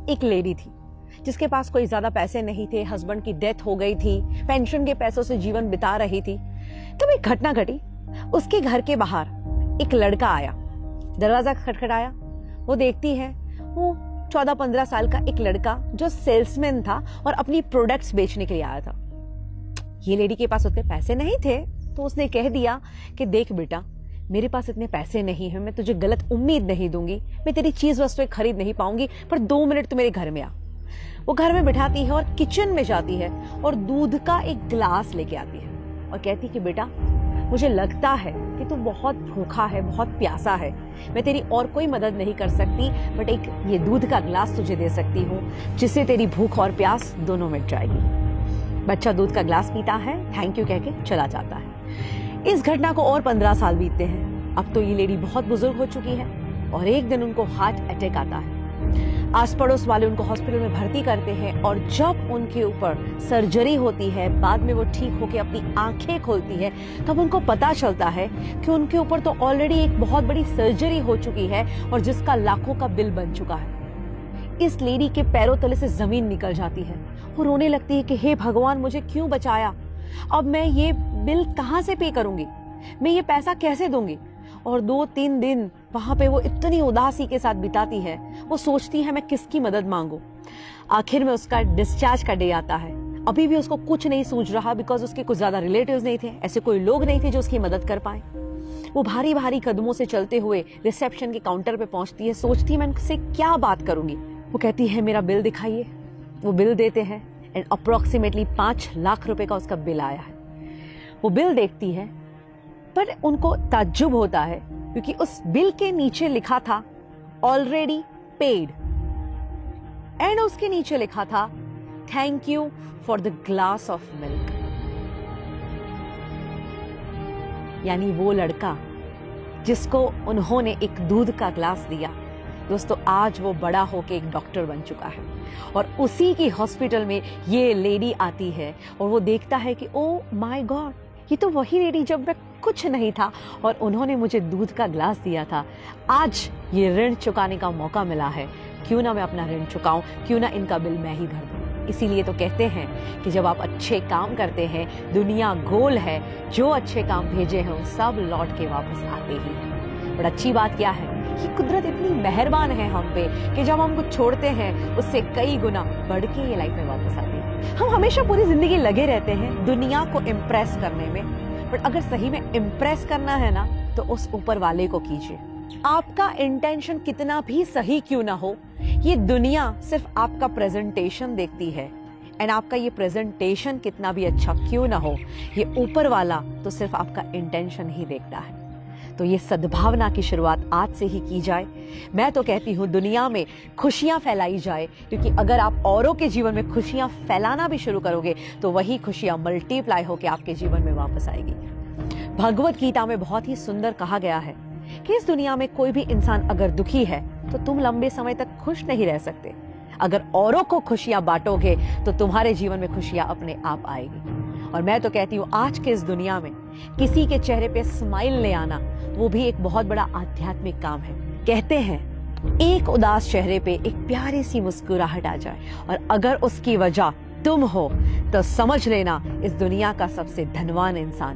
एक लेडी थी जिसके पास कोई ज्यादा पैसे नहीं थे, हस्बैंड की डेथ हो गई थी, पेंशन के पैसों से जीवन बिता रही थी। तब एक घटना घटी। उसके घर के बाहर एक लड़का आया, दरवाजा खटखटाया। वो देखती है, वो 14-15 साल का एक लड़का जो सेल्समैन था और अपनी प्रोडक्ट्स बेचने के लिए आया था। ये लेडी के पास उतने पैसे नहीं थे, तो उसने कह दिया कि देख बेटा, मेरे पास इतने पैसे नहीं हैं, मैं तुझे गलत उम्मीद नहीं दूंगी, मैं तेरी चीज वस्तुएं खरीद नहीं पाऊंगी, पर 2 मिनट तू मेरे घर में आ। वो घर में बिठाती है और किचन में जाती है और दूध का एक गिलास लेके आती है और कहती है कि बेटा, मुझे लगता है कि तू बहुत भूखा है, बहुत प्यासा है, मैं तेरी और कोई मदद नहीं कर सकती, बट एक ये दूध का गिलास तुझे दे सकती हूँ जिससे तेरी भूख और प्यास दोनों मिट जाएगी। बच्चा दूध का गिलास पीता है, थैंक यू कह के चला जाता है। इस घटना को और 15 साल बीतते हैं। अब तो ये लेडी बहुत बुजुर्ग हो चुकी है और एक दिन उनको हार्ट अटैक आता है। आस पड़ोस वाले उनको हॉस्पिटल में भर्ती करते हैं और जब उनके ऊपर सर्जरी होती है, बाद में वो ठीक होकर अपनी आंखें खोलती है, तब उनको पता चलता है कि उनके ऊपर तो ऑलरेडी एक बहुत बड़ी सर्जरी हो चुकी है और जिसका लाखों का बिल बन चुका है। इस लेडी के पैरों तले से जमीन निकल जाती है और रोने लगती है कि हे भगवान, मुझे क्यों बचाया, अब मैं ये बिल कहां से पे करूंगी, मैं ये पैसा कैसे दूंगी। और 2-3 दिन वहां पे वो इतनी उदासी के साथ बिताती है, वो सोचती है मैं किसकी मदद मांगू। आखिर में उसका डिस्चार्ज का डे आता है। अभी भी उसको कुछ नहीं सूझ रहा, बिकॉज उसके कुछ ज्यादा रिलेटिव्स नहीं थे, ऐसे कोई लोग नहीं थे जो उसकी मदद कर पाए। वो भारी भारी कदमों से चलते हुए रिसेप्शन के काउंटर पे पहुंचती है, सोचती है मैं उनसे क्या बात करूंगी। वो कहती है मेरा बिल दिखाइए। वो बिल देते हैं एंड अप्रोक्सीमेटली 5 लाख रुपए का उसका बिल आया है। वो बिल देखती है, पर उनको ताज्जुब होता है क्योंकि उस बिल के नीचे लिखा था ऑलरेडी पेड एंड उसके नीचे लिखा था thank you for the glass of milk. यानी वो लड़का जिसको उन्होंने एक दूध का ग्लास दिया, दोस्तों आज वो बड़ा होके एक डॉक्टर बन चुका है और उसी की हॉस्पिटल में ये लेडी आती है और वो देखता है कि ओ माय गॉड, ये तो वही लेडी जब मैं कुछ नहीं था और उन्होंने मुझे दूध का ग्लास दिया था। आज ये ऋण चुकाने का मौका मिला है, क्यों ना मैं अपना ऋण चुकाऊं, क्यों ना इनका बिल मैं ही भर दूं। इसीलिए तो कहते हैं कि जब आप अच्छे काम करते हैं, दुनिया गोल है, जो अच्छे काम भेजे हैं सब लौट के वापस आते ही हैं। बट अच्छी बात क्या है कि कुदरत इतनी मेहरबान है हम पे कि जब हम कुछ छोड़ते हैं उससे कई गुना बढ़ के ये लाइफ में वापस आती है। हम हमेशा पूरी जिंदगी लगे रहते हैं दुनिया को इम्प्रेस करने में, बट अगर सही में इम्प्रेस करना है ना तो उस ऊपर वाले को कीजिए। आपका इंटेंशन कितना भी सही क्यों ना हो, ये दुनिया सिर्फ आपका प्रेजेंटेशन देखती है एंड आपका ये प्रेजेंटेशन कितना भी अच्छा क्यों ना हो, ये ऊपर वाला तो सिर्फ आपका इंटेंशन ही देखता है। तो ये सद्भावना की शुरुआत आज से ही की जाए। मैं तो कहती हूँ दुनिया में खुशियां फैलाई जाए, क्योंकि अगर आप औरों के जीवन में खुशियां फैलाना भी शुरू करोगे तो वही खुशियां मल्टीप्लाई होकर आपके जीवन में वापस आएगी। भगवत गीता में बहुत ही सुंदर कहा गया है कि इस दुनिया में कोई भी इंसान अगर दुखी है तो तुम लंबे समय तक खुश नहीं रह सकते। अगर औरों को खुशियां बांटोगे तो तुम्हारे जीवन में खुशियां अपने आप आएगी। और मैं तो कहती हूँ आज के इस दुनिया में किसी के चेहरे पे स्माइल ले आना वो भी एक बहुत बड़ा आध्यात्मिक काम है। कहते हैं एक उदास चेहरे पे एक प्यारी सी मुस्कुराहट आ जाए और अगर उसकी वजह तुम हो तो समझ लेना इस दुनिया का सबसे धनवान इंसान